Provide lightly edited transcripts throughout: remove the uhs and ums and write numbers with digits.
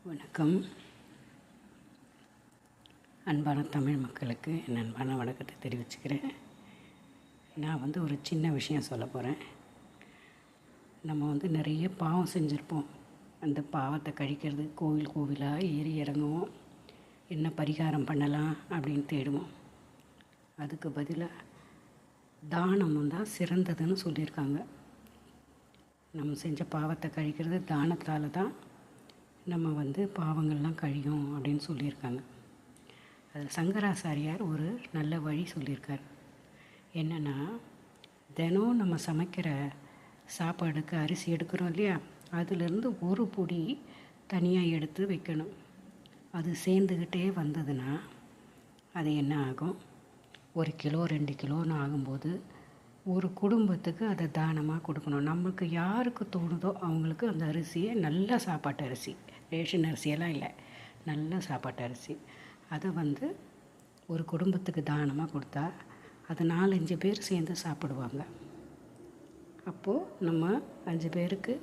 வணக்கம். அன்பான தமிழ் மக்களுக்கு என் அன்பான வணக்கத்தை தெரிவிச்சுக்கிறேன். நான் ஒரு சின்ன விஷயம் சொல்ல போகிறேன். நம்ம நிறைய பாவம் செஞ்சுருப்போம். அந்த பாவத்தை கழிக்கிறது கோவிலாக ஏறி இறங்குவோம். என்ன பரிகாரம் பண்ணலாம் அப்படின்னு தேடுவோம். அதுக்கு பதிலாக தானம் தான் சிறந்ததுன்னு சொல்லியிருக்காங்க. நம்ம செஞ்ச பாவத்தை கழிக்கிறது தானத்தால் தான் நம்ம பாவங்கள்லாம் கழியும் அப்படின்னு சொல்லியிருக்காங்க. அதில் சங்கராச்சாரியார் ஒரு நல்ல வழி சொல்லியிருக்கார். என்னென்னா, தினம் நம்ம சமைக்கிற சாப்பாடுக்கு அரிசி எடுக்கிறோம் இல்லையா, அதுலேருந்து ஒரு பொடி தனியாக எடுத்து வைக்கணும். அது சேர்ந்துக்கிட்டே வந்ததுன்னா அது என்ன ஆகும், 1 கிலோ 2 கிலோன்னு ஆகும்போது ஒரு குடும்பத்துக்கு அதை தானமாக கொடுக்கணும். நம்மளுக்கு யாருக்கு தோணுதோ அவங்களுக்கு அந்த அரிசியை, நல்ல சாப்பாட்டு அரிசி, ரேஷன் அரிசியெல்லாம் இல்லை, நல்ல சாப்பாட்டு அரிசி, அதை ஒரு குடும்பத்துக்கு தானமாக கொடுத்தா அது 4-5 பேர் சேர்ந்து சாப்பிடுவாங்க. அப்போது நம்ம 5 பேருக்கு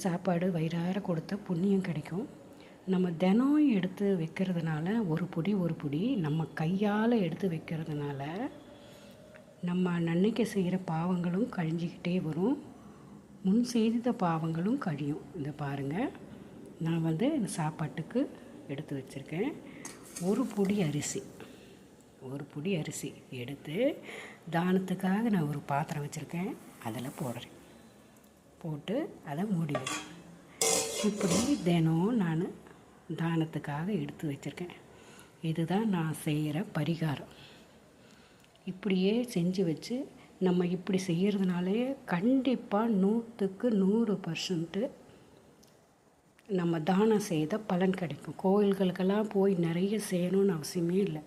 சாப்பாடு வயிறார கொடுத்த புண்ணியம் கிடைக்கும். நம்ம தினம் எடுத்து வைக்கிறதுனால ஒரு பொடி நம்ம கையால் எடுத்து வைக்கிறதுனால நம்ம அன்னைக்கு செய்கிற பாவங்களும் கழிஞ்சிக்கிட்டே வரும், முன் செய்த பாவங்களும் கழியும். இந்த பாருங்கள், நான் இந்த சாப்பாட்டுக்கு எடுத்து வச்சுருக்கேன். ஒரு பொடி அரிசி எடுத்து தானத்துக்காக நான் ஒரு பாத்திரம் வச்சுருக்கேன், அதில் போடுறேன். போட்டு அதை மூடி வைக்கிறேன். இப்படி தினம் நான் தானத்துக்காக எடுத்து வச்சுருக்கேன். இதுதான் நான் செய்கிற பரிகாரம். இப்படியே செஞ்சு வச்சு நம்ம இப்படி செய்கிறதுனாலே கண்டிப்பாக 100க்கு 100% நம்ம தானம் செய்த பலன் கிடைக்கும். கோயில்களுக்கெல்லாம் போய் நிறைய செய்யணும்னு அவசியமே இல்லை.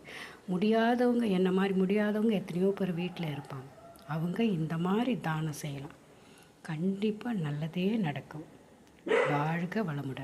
முடியாதவங்க, என்ன மாதிரி முடியாதவங்க எத்தனையோ பேர் வீட்டில் இருப்பாங்க. அவங்க இந்த மாதிரி தானம் செய்யலாம். கண்டிப்பாக நல்லதே நடக்கும். வாழ்க வளமுடன்.